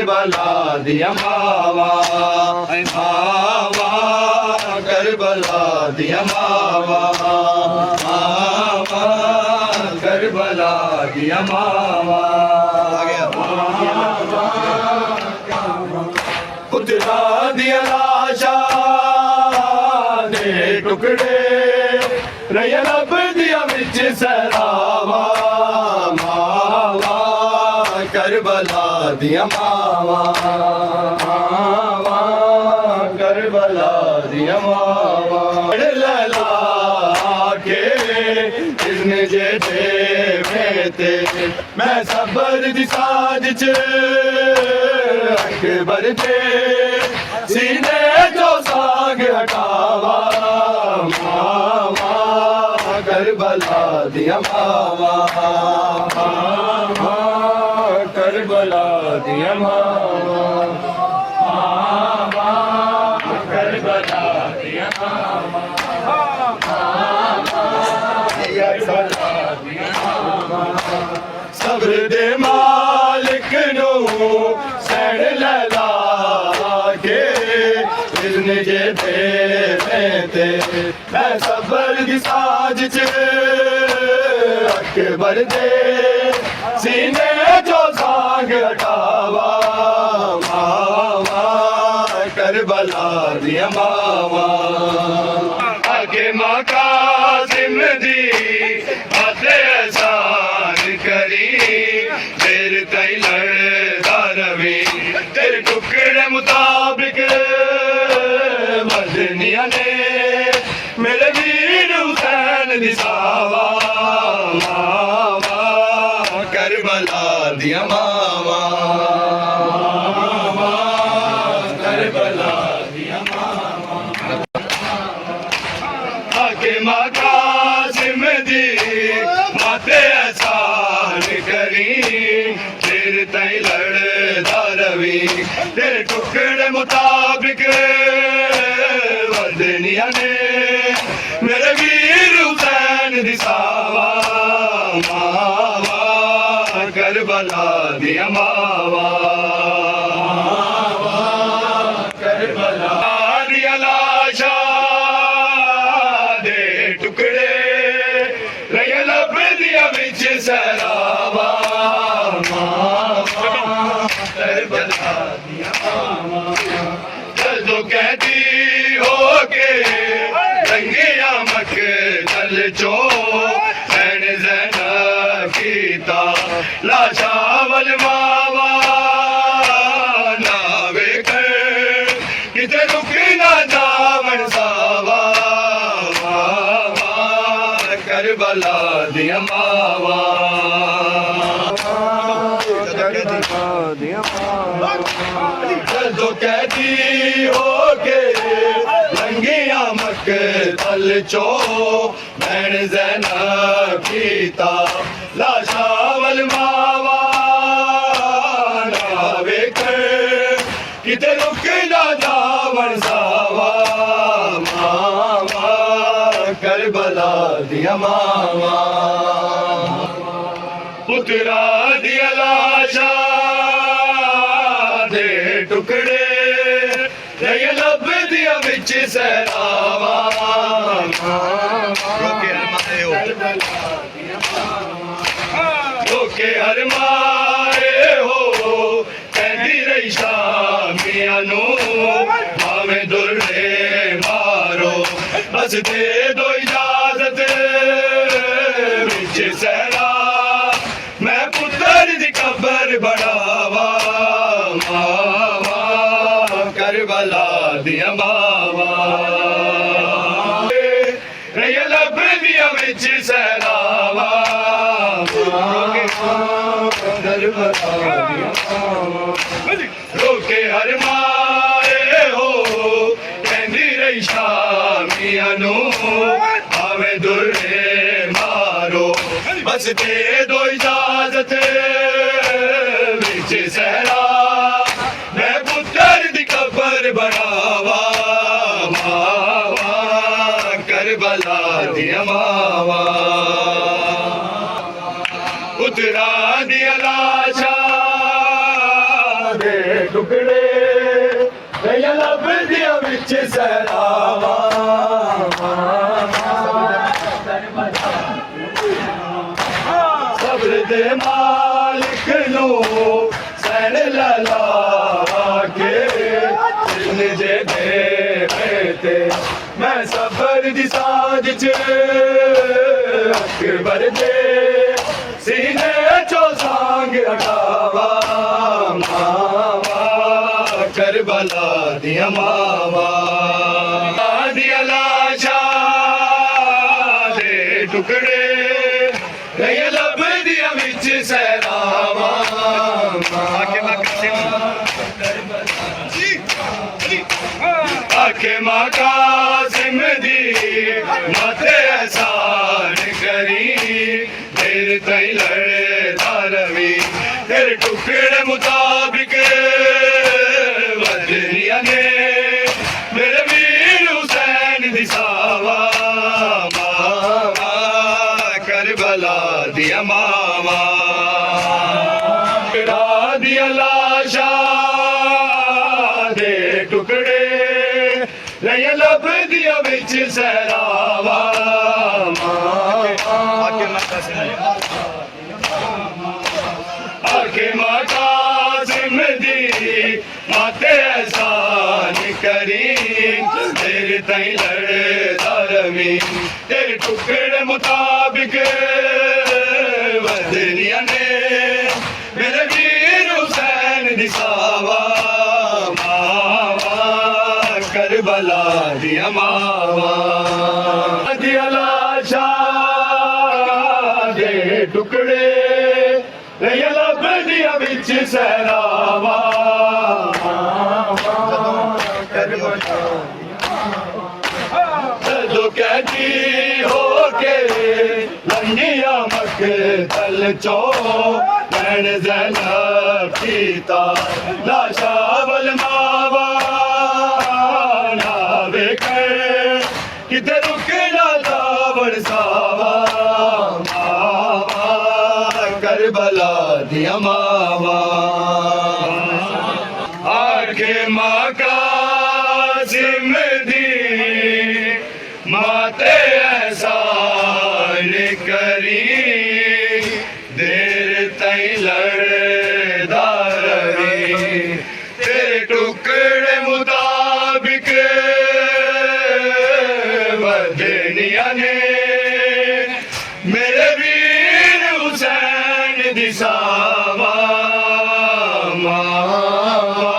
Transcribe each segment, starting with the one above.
Karbala दिया मावा मावा करबला दिया मावा मावा करबला दिया मावा पुत्रा दिया लाशा दे टुकड़े रया लब दिया विच सरावा मावा करबला दिया मावा मावा करबला दिया मावा लला के इसने जेठे मेते मैं सबर दी साज च अकबर दे सीने जो साग हटावा मावा करबला दिया मावा मावा करबला दिया मावा मावा करबला दिया मावा सब्र दे मालिक नो सैन लला के इज़्न जे ते मैं सबर दी साज च अकबर दे सीने जो साग हटावा मावा करबला दिया मावा आगे माँ कासिम दी बातें एहसान करी तेरे तई लड़दा रवी तेरे टुकड़े मुताबिक मदनिया ने मेरे वीर हुसैन दी सावा मावा करबला दिया मावा मावा करबला दिया मावा आके माँ कासिम दी बातें एहसान करी तेरे तई लड़दा रवी तेरे टुकड़े मुताबिक वदनिया ने मेरे वीर हुसैन दी सावा मावा करबला दिया मावा मावा करबला दिया लाशा दे टुकड़े रया लब दिया विच सरावा मावा करबला दिया मावा जदों कहती हो के रंगिया मक चल चो सैन ज़ैनब कीता लाशा वल मावा ना वेख किते रुक ना जावन सावा मावा करबला दिया मावा जदों कहती हो के रंगिया मक तल चो भैन ज़ैनब कीता लाशा वल मावा ना वेख किते रुक ना जावन सावा मावा करबला दिया मावा पुत्रा दिया लाशा दे टुकड़े रया लब दिया विच सरावा रोके हर मारे हो कहती रही शामिया नू भावें दुर्रे मारो बस दे दो इजाजत विच सहरा मैं पुत्र दी कबर बढ़ावा मावा करबला दिया मावा रया लब दिया विच सहरावा रोके हर मारे हो कहती रही शामिया नू भावें दुर्रे मारो बस दे दो इजाजत विच सहरा मैं पुत्र दी कबर बढ़ावा मावा करबला दिया मावा पुत्रा दिया लाशा दे टुकड़े रहिया लभदियां विच सहरावा सब्र दे मालिक नू सैन लला के जिन जे दे मैं सबर दी साज च अकबर दे सीने चो सांग अटावा मावा करबला दिया मावा दिया लाशा दे टुकड़े रहिया लभदियां विच सहरावा आखे मां कासिम दी माथे एहसान करी देर तई लड़दा रवी तेरे टुकड़े मुताबिक वदनिया ने मेरे वीर हुसैन दी सावा मावा करबला दिया मावा दिया लाशा दे टुकड़े रहिया लभदियां विच सहरावा आखे मां कासिम दी माथे एहसान करी तेरे तई लड़दा रवी तेरे टुकड़े मुताबिक वदनिया ने मेरे वीर हुसैन दी सावा मावा करबला दिया मावा दिया लाशा दे टुकड़े रहिया लभदियां विच सहरावा जदों कैदी होके लंघिया मकतल चो नैन ज़ैनब कीता लाशा वल मावा ना वेखे किते रुकना दावड़ सावा मावा करबला दिया मावा आखे मां कासिम दी माते एहसान करी देर तई लड़दा रवी तेरे टुकड़े मुताबिक वदनिया ने मेरे वीर हुसैन दी सावा मावा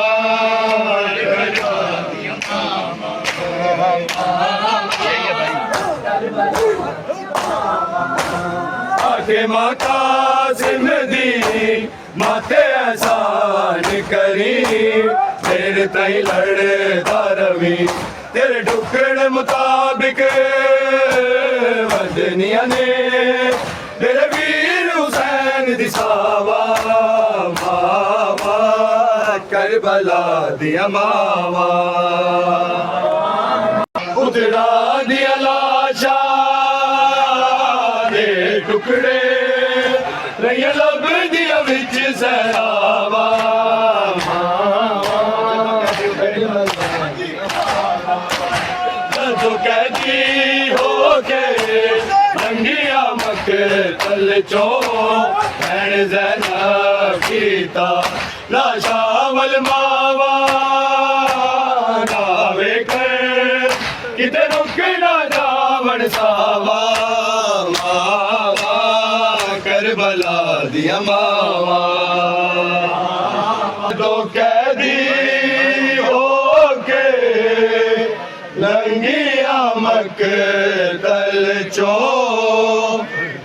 आखे मां कासिम दी माथे एहसान करी तेरे तई लड़दा रवी तेरे टुकड़े मुताबिक वदनिया ने मेरे वीर हुसैन दी सावा मावा करबला दिया मावा उतरा दिया लाशा दे टुकड़े रहिया लभदियां विच सहरावा जदों कैदी होके लंघिया मकतल चो नैन ज़ैनब कीता लाशा वल मावा ना वेखे किते रुकना दावड़ सावा मावा करबला दिया मावा तो कैदी होके लंघिया मकतल चो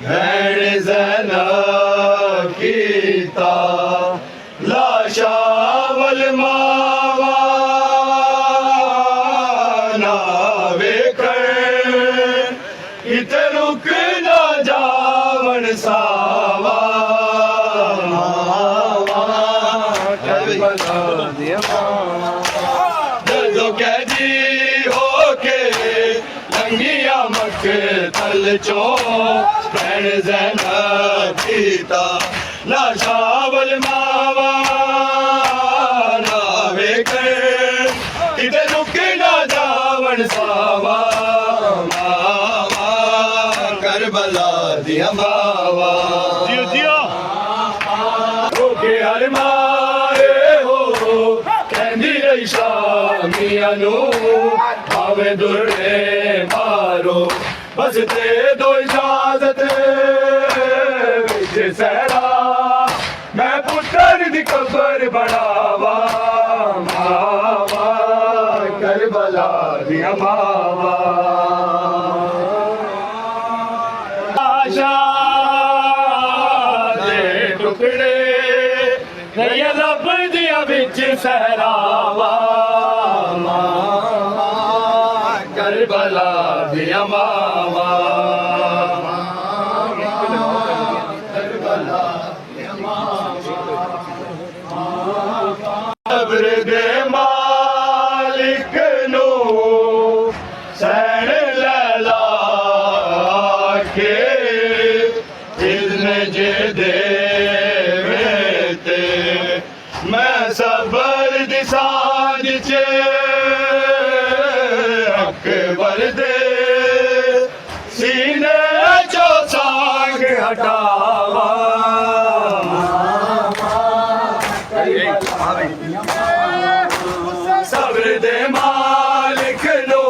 नैन ज़ैनब कीता लाशा वल मावा ना वेखे किते रुकना जावण सावा मावा करबला दिया मावा जदों कैदी होके लंघिया मकतल चो नैन ज़ैनब कीता लाशा वल मावा ना दिया मावा जियो जियो के हर मारे हो कहंदी रही शामिया नू भावे दुर्रे मारो बस दे दो इजाजत विच सहरा मैं पुत्र दी कबर बनावा मावा करबला दिया मावा आशा दे टुकड़े नया रब दिया बिच सहरावा करबला दिया मावा कब्र दे मालिक नो सैन लैला के इज़्न जे देते मैं सबर दी साज चे अकबर दे सीने चो सांग हटावा सब्र दे मालिक नो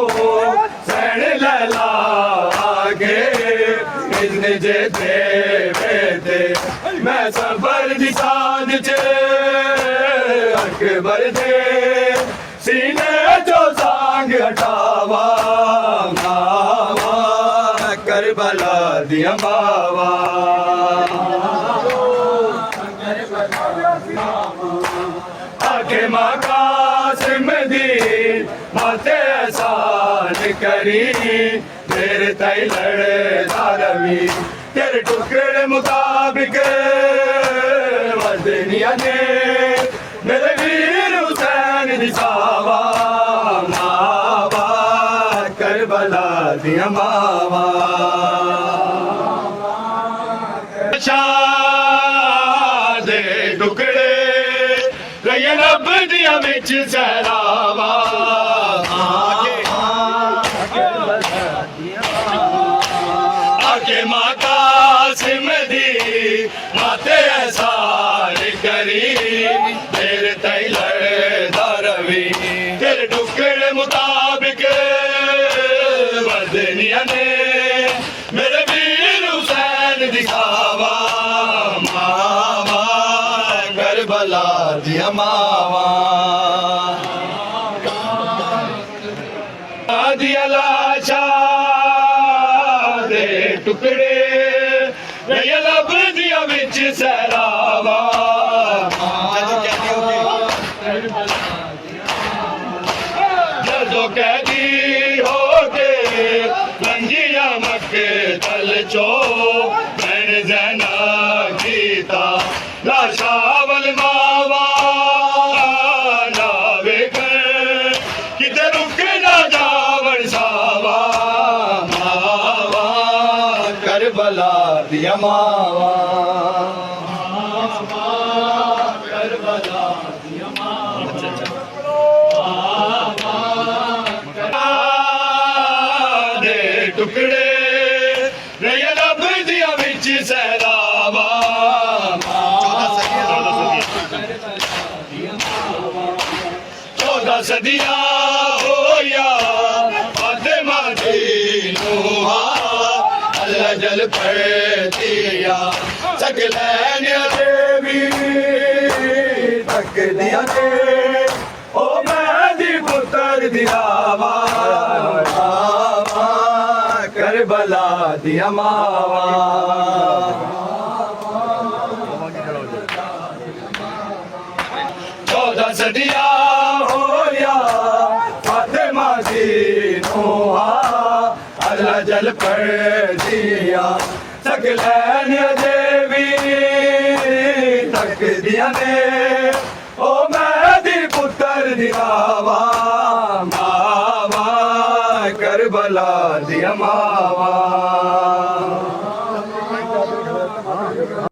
सैन लैला आगे इज़्न जे देते मैं सबर दी साज चे अकबर दे सीने जो सांग हटावा मावा करबला दिया मावा आके माँ कासिम दी माते एहसान करी तेरे तई लड़े दारवी तेरे टुकड़े मुताबिक वदनिया ने मेरे वीर हुसैन दी सावा मावा करबला दिया मावा दे टुकड़े रब दिया बिच सहरावा आके माँ कासिम दी माते एहसान करी तेरे तई लड़े दारवी तेरे टुकड़े मुताबिक वदनिया ने मेरे वीर हुसैन दिखावा मावा करबला दिया मावा दिया लाशा दे टुकड़े लब दिया बिच सहरावा जदों कैदी हो के लंघिया मक्के तल चो मैंने ज़ैना कीता लाशा वल मावा ना वेखण किते रुक ना जावण सावा मावा करबला दिया मावा करबला दिया मावा दे टुकड़े लब दिया बिच सहरावा 14 सदियां होया फातिमा दी नूहा अल्लाह जल पड़तिया सकलैन देवी तक दिया ने ओ मेहदी पुत्र दियावा करबला दिया मावा 14 सदियां होया फातिमा दी नूहा अल्लाह जल पड़तिया सकलैन देवी तक दिया ने ओ मेहदी पुत्र दियावा मावा करबला दिया मावा